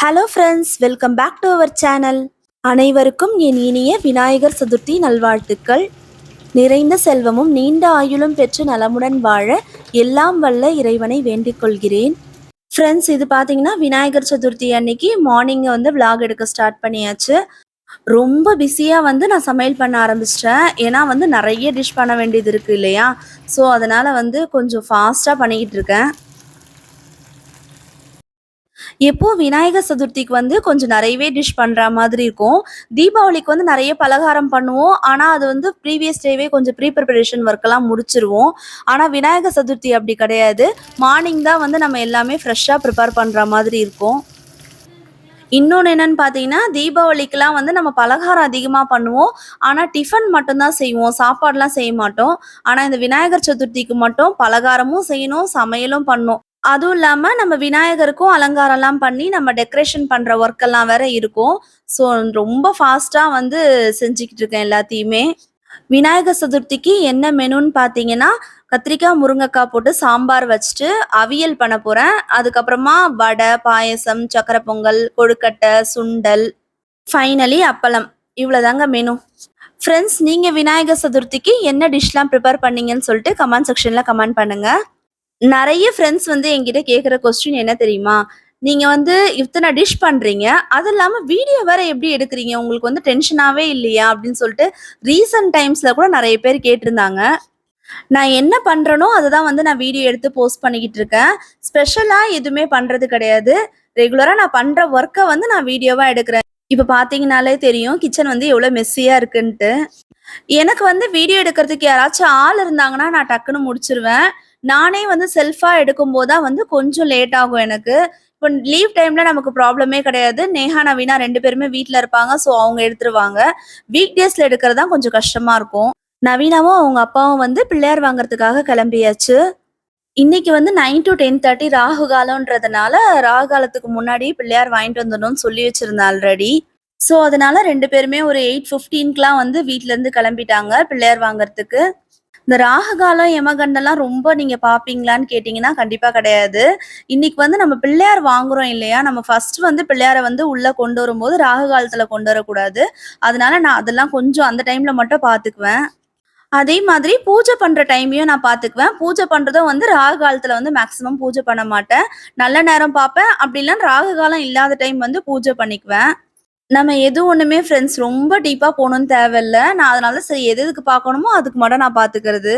Hello friends, welcome back to our channel. அனைவருக்கும் என் இனிய விநாயகர் சதுர்த்தி நல்வாழ்த்துக்கள். நிறைந்த செல்வமும் நீண்ட ஆயுளும் பெற்று நலமுடன் வாழ எல்லாம் வல்ல இறைவனை வேண்டிக் கொள்கிறேன். ஃப்ரெண்ட்ஸ், இது பார்த்தீங்கன்னா விநாயகர் சதுர்த்தி அன்னைக்கு மார்னிங் வந்து விளாக் எடுக்க ஸ்டார்ட் பண்ணியாச்சு. ரொம்ப பிஸியாக வந்து நான் சமையல் பண்ண ஆரம்பிச்சிட்டேன். ஏன்னா வந்து நிறைய டிஷ் பண்ண வேண்டியது இருக்குது இல்லையா? ஸோ அதனால் வந்து கொஞ்சம் ஃபாஸ்ட்டாக பண்ணிக்கிட்டு இருக்கேன். எப்போ விநாயகர் சதுர்த்திக்கு வந்து கொஞ்சம் நிறையவே டிஷ் பண்ணுற மாதிரி இருக்கும். தீபாவளிக்கு வந்து நிறைய பலகாரம் பண்ணுவோம். ஆனால் அது வந்து ப்ரீவியஸ் டேவே கொஞ்சம் ப்ரிப்பரேஷன் ஒர்க்கெல்லாம் முடிச்சிருவோம். ஆனால் விநாயகர் சதுர்த்தி அப்படி கிடையாது. மார்னிங் தான் வந்து நம்ம எல்லாமே ஃப்ரெஷ்ஷாக ப்ரிப்பேர் பண்ணுற மாதிரி இருக்கும். இன்னொன்று என்னன்னு பார்த்தீங்கன்னா, தீபாவளிக்கெலாம் வந்து நம்ம பலகாரம் அதிகமாக பண்ணுவோம். ஆனால் டிஃபன் மட்டும்தான் செய்வோம். சாப்பாடுலாம் செய்ய மாட்டோம். ஆனால் இந்த விநாயகர் சதுர்த்திக்கு மட்டும் பலகாரமும் செய்யணும், சமையலும் பண்ணணும். அதுவும் இல்லாம நம்ம விநாயகருக்கும் அலங்காரம்லாம் பண்ணி நம்ம டெக்கரேஷன் பண்ற ஒர்க் எல்லாம் வேற இருக்கும். ஸோ ரொம்ப ஃபாஸ்ட்டா வந்து செஞ்சுக்கிட்டு இருக்கேன் எல்லாத்தையுமே. விநாயகர் சதுர்த்திக்கு என்ன மெனுன்னு பார்த்தீங்கன்னா, கத்திரிக்காய், முருங்கைக்காய் போட்டு சாம்பார் வச்சுட்டு அவியல் பண்ண போறேன். அதுக்கப்புறமா வடை, பாயசம், சக்கரை பொங்கல், கொழுக்கட்டை, சுண்டல், ஃபைனலி அப்பளம். இவ்வளோதாங்க மெனு. ஃப்ரெண்ட்ஸ், நீங்க விநாயகர் சதுர்த்திக்கு என்ன டிஷ்லாம் ப்ரிப்பேர் பண்ணீங்கன்னு சொல்லிட்டு கமெண்ட் செக்ஷன்ல கமெண்ட் பண்ணுங்க. நெறைய ஃப்ரெண்ட்ஸ் வந்து என்கிட்ட கேட்குற கொஸ்டின் என்ன தெரியுமா? நீங்க வந்து இத்தன டிஷ் பண்றீங்க. அது இல்லாம வீடியோ வேற எப்படி எடுக்குறீங்க? உங்களுக்கு வந்து டென்ஷனாவே இல்லையா? அப்படின்னு சொல்லிட்டு ரீசென்ட் டைம்ஸ்ல கூட நெறைய பேர் கேட்டிருந்தாங்க. நான் என்ன பண்றேனோ அததான் வந்து நான் வீடியோ எடுத்து போஸ்ட் பண்ணிக்கிட்டு இருக்கேன். ஸ்பெஷலா எதுவுமே பண்றது கிடையாது. ரெகுலரா நான் பண்ற ஒர்க்க வந்து நான் வீடியோவா எடுக்குறேன். இப்ப பார்த்தீங்கனாலே தெரியும் கிச்சன் வந்து எவ்வளோ மெஸ்ஸியா இருக்குன்ட்டு. எனக்கு வந்து வீடியோ எடுக்கிறதுக்கு யாராச்சும் ஆள் இருந்தாங்கன்னா, நான் டக்குன்னு முடிச்சுருவேன். நானே வந்து செல்ஃபா எடுக்கும்போது தான் வந்து கொஞ்சம் லேட் ஆகும் எனக்கு. இப்போ லீவ் டைம்ல நமக்கு ப்ராப்ளமே கிடையாது. நேஹா, நவீனா 2 பேருமே வீட்ல இருப்பாங்க. ஸோ அவங்க எடுத்துருவாங்க. வீக் டேஸ்ல எடுக்கிறது தான் கொஞ்சம் கஷ்டமா இருக்கும். நவீனாவும் அவங்க அப்பாவும் வந்து பிள்ளையார் வாங்குறதுக்காக கிளம்பியாச்சு. இன்னைக்கு வந்து 9 to 10:30 ராகு காலம்ன்றதுனால, ராகு காலத்துக்கு முன்னாடி பிள்ளையார் வாங்கிட்டு வந்துடணும்னு சொல்லி வச்சிருந்தேன் ஆல்ரெடி. ஸோ அதனால 2 பேருமே ஒரு 8:15க்குலாம் வந்து வீட்லேருந்து கிளம்பிட்டாங்க பிள்ளையார் வாங்குறதுக்கு. இந்த ராகு காலம், யமகண்டம்லாம் ரொம்ப நீங்க பார்ப்பீங்களான்னு கேட்டீங்கன்னா, கண்டிப்பா கிடையாது. இன்னைக்கு வந்து நம்ம பிள்ளையார் வாங்குறோம் இல்லையா? நம்ம ஃபர்ஸ்ட் வந்து பிள்ளையார வந்து உள்ள கொண்டு வரும்போது ராகு காலத்துல கொண்டு வரக்கூடாது. அதனால நான் அதெல்லாம் கொஞ்சம் அந்த டைம்ல மட்டும் பார்த்துக்குவேன். அதே மாதிரி பூஜை பண்ற டைமையும் நான் பார்த்துக்குவேன். பூஜை பண்றதும் வந்து ராகு காலத்துல வந்து மேக்ஸிமம் பூஜை பண்ண மாட்டேன். நல்ல நேரம் பார்ப்பேன். அப்படி இல்லன்னா ராகு காலம் இல்லாத டைம் வந்து பூஜை பண்ணிக்குவேன். நம்ம எது ஒண்ணுமே ஃப்ரெண்ட்ஸ் ரொம்ப டீப்பா போணும்னு தேவையில்ல. நான் அதனால சரி எது எதுக்கு பார்க்கணுமோ அதுக்கு மட்டும் நான் பார்த்துக்கிறது.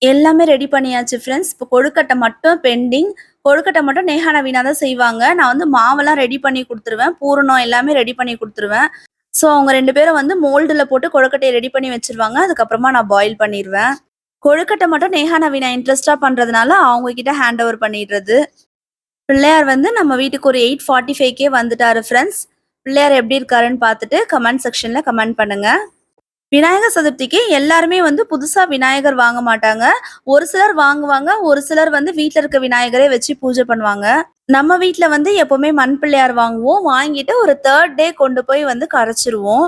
எல்லாமே ரெடி பண்ணியாச்சு ஃப்ரெண்ட்ஸ். இப்போ கொழுக்கட்டை மட்டும் பெண்டிங். கொழுக்கட்டை மட்டும் நேஹா, நவீனா தான் செய்வாங்க. நான் வந்து மாவெல்லாம் ரெடி பண்ணி குடுத்துருவேன். பூரணம் எல்லாமே ரெடி பண்ணி குடுத்துருவேன். ஸோ அவங்க 2 பேரும் வந்து மோல்டுல போட்டு கொழுக்கட்டைய ரெடி பண்ணி வச்சுருவாங்க. அதுக்கப்புறமா நான் பாயில் பண்ணிருவேன். கொழுக்கட்டை மட்டும் நேஹா, நவீனா இன்ட்ரெஸ்ட்டா பண்றதுனால அவங்க கிட்ட ஹேண்ட் ஓவர் பண்ணிடுறது. பிள்ளையார் வந்து நம்ம வீட்டுக்கு ஒரு 8:45க்கே வந்துட்டாரு ஃப்ரெண்ட்ஸ். பிள்ளையார் எப்படி இருக்காருன்னு பார்த்துட்டு கமெண்ட் செக்ஷன்ல கமெண்ட் பண்ணுங்க. விநாயகர் சதுர்த்திக்கு எல்லாருமே வந்து புதுசா விநாயகர் வாங்க மாட்டாங்க. ஒரு சிலர் வாங்குவாங்க. ஒரு சிலர் வந்து வீட்ல இருக்க விநாயகரே வச்சு பூஜை பண்ணுவாங்க. நம்ம வீட்ல வந்து எப்பவுமே மண் பிள்ளையார் வாங்குவோம். வாங்கிட்டு ஒரு 3rd டே கொண்டு போய் வந்து கரைச்சிருவோம்.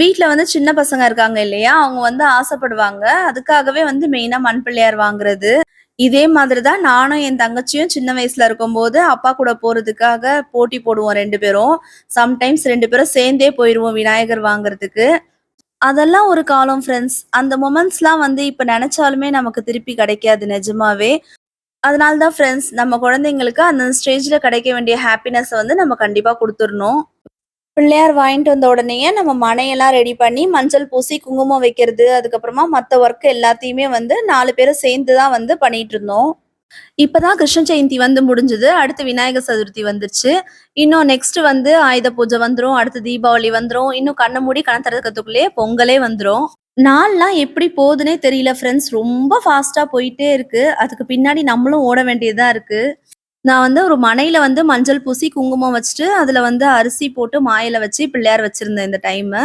வீட்ல வந்து சின்ன பசங்க இருக்காங்க இல்லையா? அவங்க வந்து ஆசைப்படுவாங்க. அதுக்காகவே வந்து மெயினா மண் பிள்ளையார் வாங்குறது. இதே மாதிரி தான் நானும் என் தங்கச்சியும் சின்ன வயசுல இருக்கும்போது அப்பா கூட போறதுக்காக போட்டி போடுவோம் 2 பேரும். சம்டைம்ஸ் 2 பேரும் சேர்ந்தே போயிருவோம் விநாயகர் வாங்குறதுக்கு. அதெல்லாம் ஒரு காலம் ஃப்ரெண்ட்ஸ். அந்த மொமெண்ட்ஸ்லாம் வந்து இப்ப நெனச்சாலுமே நமக்கு திருப்பி கிடைக்காது நிஜமாவே. அதனால தான் ஃப்ரெண்ட்ஸ் நம்ம குழந்தைங்களுக்கு அந்த ஸ்டேஜ்ல கிடைக்க வேண்டிய ஹாப்பினஸ வந்து நம்ம கண்டிப்பா குடுத்துறணும். பிள்ளையார் வாங்கிட்டு வந்த உடனேயே நம்ம மனையெல்லாம் ரெடி பண்ணி மஞ்சள் பூசி குங்குமம் வைக்கிறது, அதுக்கப்புறமா மத்த ஒர்க் எல்லாத்தையுமே வந்து 4 பேரும் சேர்ந்து தான் வந்து பண்ணிட்டு இருந்தோம். இப்பதான் கிருஷ்ண ஜெயந்தி வந்து முடிஞ்சது. அடுத்து விநாயகர் சதுர்த்தி வந்துருச்சு. இன்னும் நெக்ஸ்ட் வந்து ஆயுத பூஜை வந்துரும். அடுத்து தீபாவளி வந்துரும். இன்னும் கண்ண மூடி கண்ண திறக்கறதுக்குள்ளேயே பொங்கலே வந்துரும். நாள்லாம் எப்படி போகுதுன்னே தெரியல ஃப்ரெண்ட்ஸ். ரொம்ப ஃபாஸ்ட்டா போயிட்டே இருக்கு. அதுக்கு பின்னாடி நம்மளும் ஓட வேண்டியதா இருக்கு. நான் வந்து ஒரு மணையில வந்து மஞ்சள் பூசி, குங்குமம் வச்சுட்டு, அதுல வந்து அரிசி போட்டு மாயில வச்சு பிள்ளையார் வச்சிருந்தேன் இந்த டைமு.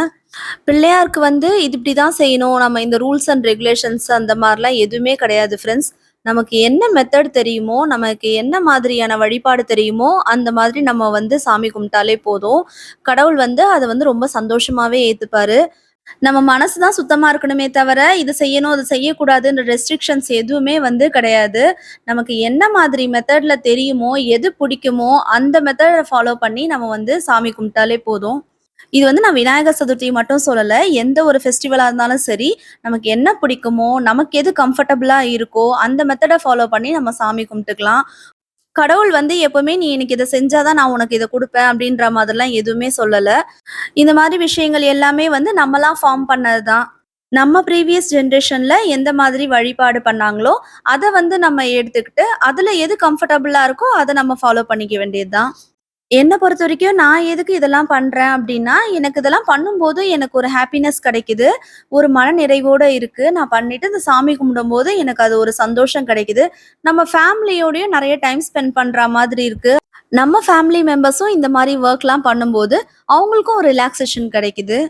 பிள்ளையாருக்கு வந்து இது இப்படிதான் செய்யணும். நம்ம இந்த ரூல்ஸ் அண்ட் ரெகுலேஷன்ஸ் அந்த மாரிலாம் எதுவுமே கிடையாது ஃப்ரெண்ட்ஸ். நமக்கு என்ன மெத்தட் தெரியுமோ, நமக்கு என்ன மாதிரியான வழிபாடு தெரியுமோ, அந்த மாதிரி நம்ம வந்து சாமி கும்பிட்டாலே போதும். கடவுள் வந்து அத வந்து ரொம்ப சந்தோஷமாவே ஏத்துப்பாரு. நம்ம மனசு தான் சுத்தமா இருக்கணுமே தவிர, இது செய்யணும், அது செய்யக்கூடாதுன்ற ரெஸ்ட்ரிக்ஷன்ஸ் எதுவுமே வந்து கிடையாது. நமக்கு என்ன மாதிரி மெத்தட்ல தெரியுமோ, எது பிடிக்குமோ, அந்த மெத்தட ஃபாலோ பண்ணி நம்ம வந்து சாமி கும்பிட்டாலே போதும். இது வந்து நான் விநாயகர் சதுர்த்தி மட்டும் சொல்லல. எந்த ஒரு ஃபெஸ்டிவலா இருந்தாலும் சரி, நமக்கு என்ன பிடிக்குமோ, நமக்கு எது கம்ஃபர்டபுளா இருக்கோ, அந்த மெத்தட ஃபாலோ பண்ணி நம்ம சாமி கும்பிட்டுக்கலாம். கடவுள் வந்து எப்பவுமே "நீ எனக்கு இத செஞ்சா தான் நான் உனக்கு இத குடுப்பேன்" அப்படின்ற மாதிரிலாம் எதுவுமே சொல்லல. இந்த மாரி விஷயங்கள் எல்லாமே வந்து நம்மளா ஃபார்ம் பண்ணது தான். நம்ம ப்ரீவியஸ் ஜெனரேஷன்ல எந்த மாதிரி வழிபாடு பண்ணாங்களோ, அத வந்து நம்ம எடுத்துக்கிட்டு, அதுல எது கம்ஃபர்டபுளா இருக்கோ, அத நம்ம ஃபாலோ பண்ணிக்க வேண்டியது தான். என்ன பொறுத்தவரைக்கும் நான் எதுக்கு இதெல்லாம் பண்றேன் அப்டின்னா, எனக்கு இதெல்லாம் பண்ணும்போது எனக்கு ஒரு ஹேப்பினஸ் கிடைக்குது. ஒரு மனநிறைவோட இருக்கு. நான் பண்ணிட்டு இந்த சாமி கும்பிடும்போது எனக்கு அது ஒரு சந்தோஷம் கிடைக்குது. நம்ம ஃபேமிலியோடயும் நெறைய டைம் ஸ்பெண்ட் பண்ற மாதிரி இருக்கு. நம்ம ஃபேமிலி மெம்பர்ஸும் இந்த மாரி வொர்க்லாம் பண்ணும்போது, அவங்களுக்கும் ஒரு ரிலாக்சேஷன் கிடைக்குது.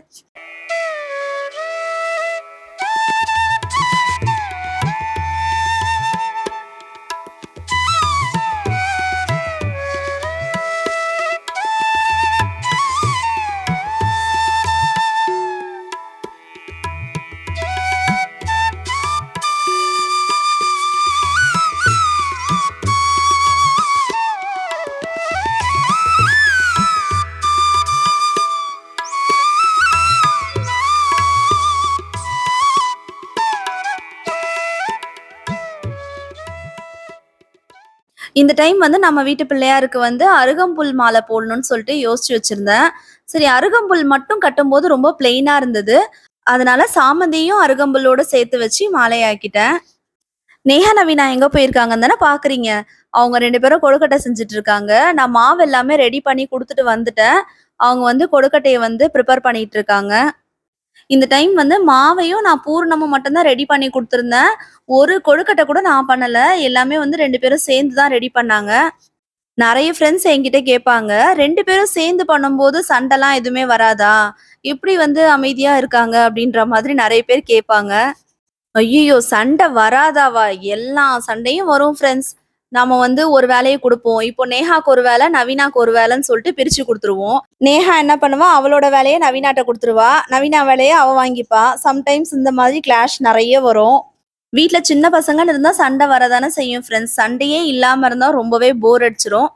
இந்த டைம் வந்து நம்ம வீட்டு பிள்ளையாருக்கு வந்து அருகம்புல் மாலை போடணும்னு சொல்லிட்டு யோசிச்சு வச்சிருந்தேன். சரி அருகம்புல் மட்டும் கட்டும்போது ரொம்ப பிளெயினா இருந்தது. அதனால சாமந்தியும் அருகம்புல்லோட சேர்த்து வச்சு மாலையாக்கிட்டேன். நேஹா நவீனா எங்க போயிருக்காங்கன்னு தானே பார்க்குறீங்க. அவங்க 2 பேரும் கொழுக்கட்டை செஞ்சுட்டு இருக்காங்க. நான் மாவு எல்லாமே ரெடி பண்ணி குடுத்துட்டு வந்துட்டேன். அவங்க வந்து கொழுக்கட்டைய வந்து ப்ரிப்பேர் பண்ணிட்டு இருக்காங்க. இந்த டைம் வந்து மாவையும் நான் பூரணமும் மட்டும் தான் ரெடி பண்ணி குடுத்துருந்தேன். ஒரு கொழுக்கட்டை கூட நான் பண்ணல. எல்லாமே வந்து 2 பேரும் சேர்ந்து தான் ரெடி பண்ணாங்க. நெறைய ஃப்ரெண்ட்ஸ் என்கிட்ட கேட்பாங்க, "2 பேரும் சேர்ந்து பண்ணும்போது சண்டைலாம் எதுவுமே வராதா? எப்படி வந்து அமைதியா இருக்காங்க?" அப்படின்ற மாதிரி நெறைய பேர் கேட்பாங்க. ஐய்யய்யோ! சண்டை வராதாவா? எல்லா சண்டையும் வரும் ஃப்ரெண்ட்ஸ். நாம வந்து ஒரு வேலைய குடுப்போம். இப்போ நேஹாக்கு ஒரு வேலை, நவீனாக்கு ஒரு வேலைன்னு சொல்லிட்டு பிரிச்சு குடுத்துருவோம். நேஹா என்ன பண்ணுவா, அவளோட வேலைய நவீனாட்ட குடுத்துருவா. நவீனா வேலைய அவ வாங்கிப்பா. சம்டைம்ஸ் இந்த மாதிரி கிளாஷ் நெறைய வரும். வீட்ல சின்ன பசங்கன்னு இருந்தா சண்டை வரதானே செய்யும் ஃப்ரெண்ட்ஸ். சண்டையே இல்லாம இருந்தா ரொம்பவே போர் அடிச்சுரும்.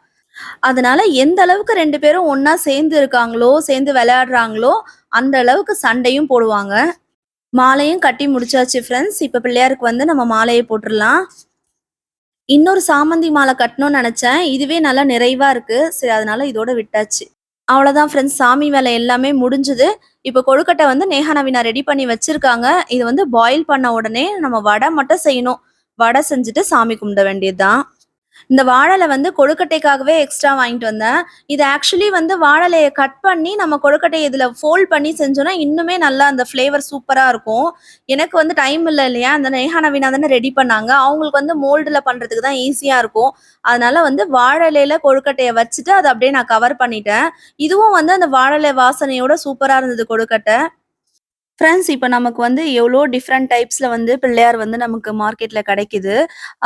அதனால எந்த அளவுக்கு 2 பேரும் ஒண்ணா சேர்ந்து இருக்காங்களோ, சேர்ந்து விளையாடுறாங்களோ, அந்த அளவுக்கு சண்டையும் போடுவாங்க. மாலையும் கட்டி முடிச்சாச்சு ஃப்ரெண்ட்ஸ். இப்ப பிள்ளையாருக்கு வந்து நம்ம மாலைய போட்டுறலாம். இன்னொரு சாமந்தி மாலை கட்டணும்னு நெனச்சேன். இதுவே நல்லா நிறைவா இருக்கு. சரி அதனால இதோட விட்டாச்சு. அவ்வளோதான் ஃப்ரெண்ட்ஸ். சாமி வேலை எல்லாமே முடிஞ்சுது. இப்ப கொழுக்கட்டை வந்து நேஹா நவீனா ரெடி பண்ணி வச்சிருக்காங்க. இது வந்து பாயில் பண்ண உடனே நம்ம வடை மட்டும் செய்யணும். வடை செஞ்சுட்டு சாமி கும்பிட வேண்டியது தான். இந்த வாழ இல வந்து கொழுக்கட்டைக்காகவே எக்ஸ்ட்ரா வாங்கிட்டு வந்தேன். இது ஆக்சுவலி வந்து வாழ இலைய கட் பண்ணி நம்ம கொழுக்கட்டைய இதுல ஃபோல்ட் பண்ணி செஞ்சோம்னா, இன்னுமே நல்லா அந்த ஃப்ளேவர் சூப்பரா இருக்கும். எனக்கு வந்து டைம் இல்ல இல்லையா? அந்த நேஹா நவீனா தானே ரெடி பண்ணாங்க. அவங்களுக்கு வந்து மோல்டுல பண்றதுக்கு தான் ஈஸியா இருக்கும். அதனால வந்து வாழ இலையில கொழுக்கட்டைய வச்சுட்டு, அத அப்படியே நான் கவர் பண்ணிட்டேன். இதுவும் வந்து அந்த வாழ இலை வாசனையோட சூப்பரா இருந்தது கொழுக்கட்டை. ஃப்ரெண்ட்ஸ் இப்ப நமக்கு வந்து எவ்வளோ டிஃபரெண்ட் டைப்ஸ்ல வந்து பிள்ளையார் வந்து நமக்கு மார்க்கெட்ல கிடைக்குது.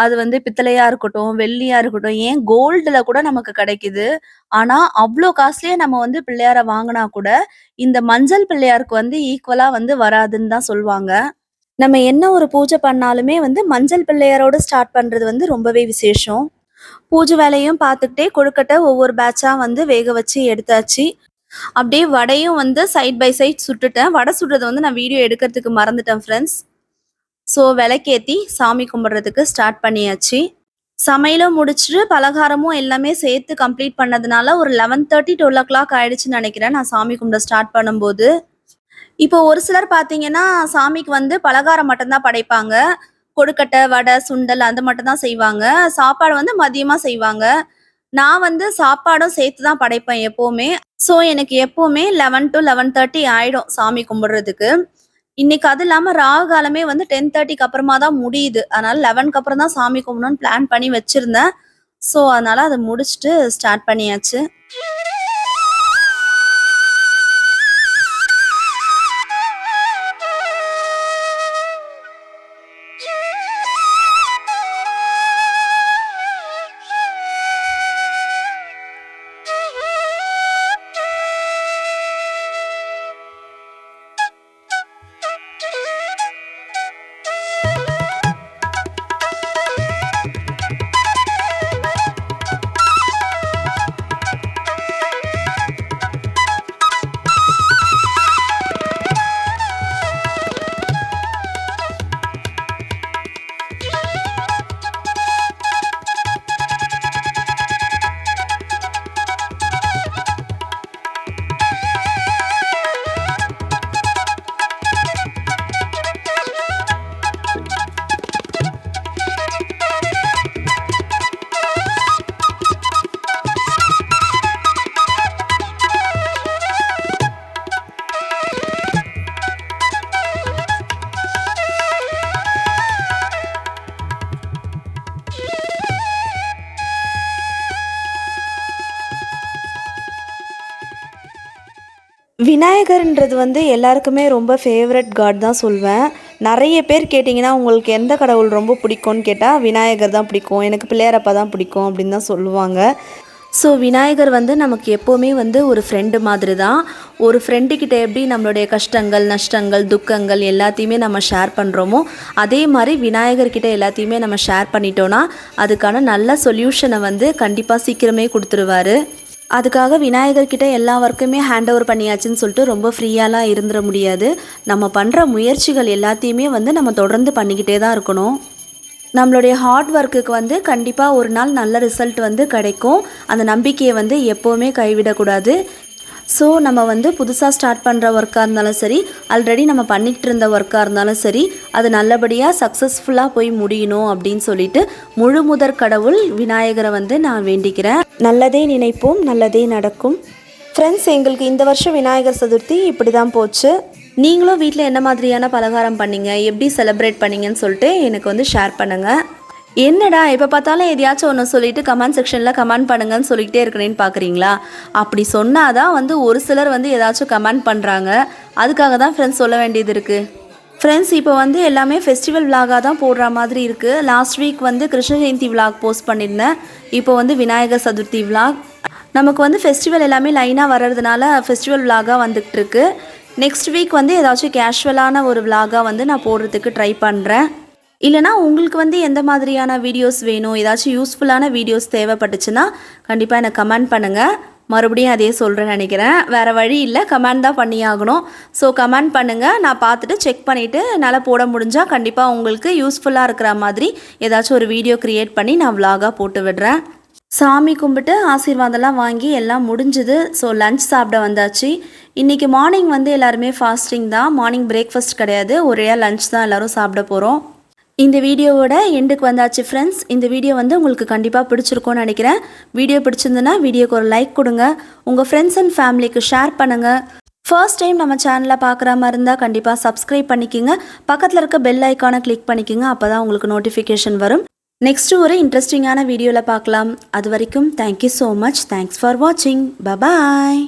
அது வந்து பித்தளையா இருக்கட்டும், வெள்ளியா இருக்கட்டும், ஏன் கோல்டுல கூட நமக்கு கிடைக்குது. ஆனா, அவ்ளோ காஸ்ட்லியா நம்ம வந்து பிள்ளையார வாங்குனா கூட, இந்த மஞ்சள் பிள்ளையாருக்கு வந்து ஈக்குவலா வந்து வராதுன்னு தான் சொல்வாங்க. நம்ம என்ன ஒரு பூஜை பண்ணாலுமே வந்து மஞ்சள் பிள்ளையாரோட ஸ்டார்ட் பண்றது வந்து ரொம்பவே விசேஷம். பூஜை வேலையும் பார்த்துக்கிட்டே கொழுக்கட்டை ஒவ்வொரு பேட்சா வந்து வேக வச்சு எடுத்தாச்சு. அப்படியே வடையும் வந்து சைட் பை சைட் சுட்டுட்டேன். வடை சுடுறத வந்து நான் வீடியோ எடுக்கிறதுக்கு மறந்துட்டேன் ஃப்ரெண்ட்ஸ். ஸோ விளக்கேத்தி சாமி கும்பிடுறதுக்கு ஸ்டார்ட் பண்ணியாச்சு. சமையலும் முடிச்சுட்டு, பலகாரமும் எல்லாமே சேர்த்து கம்ப்ளீட் பண்ணதுனால ஒரு 11:30, 12:00 ஆயிடுச்சுன்னு நெனைக்கிறேன். நான் சாமி கும்பிட ஸ்டார்ட் பண்ணும்போது. இப்போ ஒரு சிலர் பார்த்தீங்கன்னா, சாமிக்கு வந்து பலகாரம் மட்டும் தான் படைப்பாங்க. கொழுக்கட்டை, வடை, சுண்டல் அது மட்டும் தான் செய்வாங்க. சாப்பாடு வந்து மதியமா செய்வாங்க. நான் வந்து சாப்பாடும் சேர்த்து தான் படைப்பேன் எப்பவுமே. ஸோ, எனக்கு எப்பவுமே 11 டூ 11:30 ஆயிடும் சாமி கும்பிடுறதுக்கு. இன்னைக்கு அது இல்லாம ராகு காலமே வந்து 10:30க்கு அப்புறமா தான் முடியுது. அதனால 11க்கு அப்புறம் தான் சாமி கும்பிடணும்னு பிளான் பண்ணி வச்சிருந்தேன். ஸோ, அதனால அத முடிச்சுட்டு ஸ்டார்ட் பண்ணியாச்சு. விநாயகர்ன்றது வந்து எல்லாருக்குமே ரொம்ப ஃபேவரட் காட் தான் சொல்வேன். நிறைய பேர் கேட்டிங்கன்னா உங்களுக்கு எந்த கடவுள் ரொம்ப பிடிக்கும்னு கேட்டால் விநாயகர் தான் பிடிக்கும், எனக்கு பிள்ளையாரப்பா தான் பிடிக்கும் அப்படின்னு தான் சொல்லுவாங்க. ஸோ விநாயகர் வந்து நமக்கு எப்போவுமே வந்து ஒரு ஃப்ரெண்டு மாதிரி தான். ஒரு ஃப்ரெண்டுக்கிட்ட எப்படி நம்மளுடைய கஷ்டங்கள், நஷ்டங்கள், துக்கங்கள் எல்லாத்தையுமே நம்ம ஷேர் பண்ணுறோமோ அதே மாதிரி விநாயகர்கிட்ட எல்லாத்தையுமே நம்ம ஷேர் பண்ணிட்டோன்னா அதுக்கான நல்ல சொல்யூஷனை வந்து கண்டிப்பாக சீக்கிரமே கொடுத்துருவாரு. அதுக்காக விநாயகர்கிட்ட எல்லா ஒர்க்குமே ஹேண்ட் ஓவர் பண்ணியாச்சுன்னு சொல்லிட்டு ரொம்ப ஃப்ரீயாலாம் இருந்துட முடியாது. நம்ம பண்ணுற முயற்சிகள் எல்லாத்தையுமே வந்து நம்ம தொடர்ந்து பண்ணிக்கிட்டே தான் இருக்கணும். நம்மளுடைய ஹார்ட் ஒர்க்குக்கு வந்து கண்டிப்பாக ஒரு நாள் நல்ல ரிசல்ட் வந்து கிடைக்கும். அந்த நம்பிக்கையை வந்து எப்போவுமே கைவிடக்கூடாது. ஸோ நம்ம வந்து புதுசாக ஸ்டார்ட் பண்ணுற ஒர்க்காக இருந்தாலும் சரி, ஆல்ரெடி நம்ம பண்ணிக்கிட்டு இருந்த ஒர்க்காக இருந்தாலும் சரி, அது நல்லபடியாக சக்ஸஸ்ஃபுல்லாக போய் முடியணும் அப்படின்னு சொல்லிட்டு முழு முதற் கடவுள் விநாயகரை வந்து நான் வேண்டிக்கிறேன். நல்லதே நினைப்போம், நல்லதே நடக்கும். ஃப்ரெண்ட்ஸ், எங்களுக்கு இந்த வருஷம் விநாயகர் சதுர்த்தி இப்படி தான் போச்சு. நீங்களும் வீட்டில் என்ன மாதிரியான பலகாரம் பண்ணீங்க, எப்படி செலிப்ரேட் பண்ணீங்கன்னு சொல்லிட்டு எனக்கு வந்து ஷேர் பண்ணுங்கள். என்னடா எப்போ பார்த்தாலும் எதையாச்சும் ஒன்று சொல்லிவிட்டு கமெண்ட் செக்ஷனில் கமெண்ட் பண்ணுங்கன்னு சொல்லிக்கிட்டே இருக்கிறேன்னு பார்க்குறீங்களா? அப்படி சொன்னால் தான் வந்து ஒரு சிலர் வந்து ஏதாச்சும் கமெண்ட் பண்ணுறாங்க. அதுக்காக தான் ஃப்ரெண்ட்ஸ் சொல்ல வேண்டியது இருக்குது. ஃப்ரெண்ட்ஸ், இப்போ வந்து எல்லாமே ஃபெஸ்டிவல் விலாகாக தான் போடுற மாதிரி இருக்குது. லாஸ்ட் வீக் வந்து கிருஷ்ண ஜெயந்தி விலாக் போஸ்ட் பண்ணியிருந்தேன். இப்போ வந்து விநாயகர் சதுர்த்தி விலாக். நமக்கு வந்து ஃபெஸ்டிவல் எல்லாமே லைனாக வர்றதுனால ஃபெஸ்டிவல் விலாகாக வந்துகிட்ருக்கு. நெக்ஸ்ட் வீக் வந்து ஏதாச்சும் கேஷுவலான ஒரு விலாகாக வந்து நான் போடுறதுக்கு ட்ரை பண்ணுறேன். இல்லைனா உங்களுக்கு வந்து எந்த மாதிரியான வீடியோஸ் வேணும், ஏதாச்சும் யூஸ்ஃபுல்லான வீடியோஸ் தேவைப்பட்டுச்சுன்னா கண்டிப்பாக எனக்கு கமெண்ட் பண்ணுங்கள். மறுபடியும் அதே சொல்கிறேன்னு நினைக்கிறேன். வேறு வழி இல்லை, கமெண்ட் தான் பண்ணி ஆகணும். ஸோ கமெண்ட் பண்ணுங்கள், நான் பார்த்துட்டு செக் பண்ணிவிட்டு என்னால் போட முடிஞ்சால் கண்டிப்பாக உங்களுக்கு யூஸ்ஃபுல்லாக இருக்கிற மாதிரி ஏதாச்சும் ஒரு வீடியோ க்ரியேட் பண்ணி நான் விலாகாக போட்டு விடுறேன். சாமி கும்பிட்டு ஆசீர்வாதம்லாம் வாங்கி எல்லாம் முடிஞ்சுது. ஸோ லன்ச் சாப்பிட வந்தாச்சு. இன்றைக்கி மார்னிங் வந்து எல்லாருமே ஃபாஸ்டிங் தான். மார்னிங் பிரேக்ஃபாஸ்ட் கிடையாது, ஒரேயாக லன்ச் தான் எல்லோரும் சாப்பிட போகிறோம். இந்த வீடியோவோட எண்டுக்கு வந்தாச்சு ஃப்ரெண்ட்ஸ். இந்த வீடியோ வந்து உங்களுக்கு கண்டிப்பாக பிடிச்சிருக்கும்னு நினைக்கிறேன். வீடியோ பிடிச்சிருந்துன்னா வீடியோக்கு ஒரு லைக் கொடுங்க, உங்கள் ஃப்ரெண்ட்ஸ் அண்ட் ஃபேமிலிக்கு ஷேர் பண்ணுங்கள். ஃபர்ஸ்ட் டைம் நம்ம சேனலில் பார்க்குற மாதிரி இருந்தால் கண்டிப்பாக சப்ஸ்கிரைப் பண்ணிக்கோங்க. பக்கத்தில் இருக்க பெல் ஐக்கானை கிளிக் பண்ணிக்கோங்க, அப்போ தான் உங்களுக்கு நோட்டிஃபிகேஷன் வரும். நெக்ஸ்ட்டு ஒரு இன்ட்ரெஸ்டிங்கான வீடியோவில் பார்க்கலாம். அது வரைக்கும் thank you so much. Thanks for வாட்சிங். பபாய்.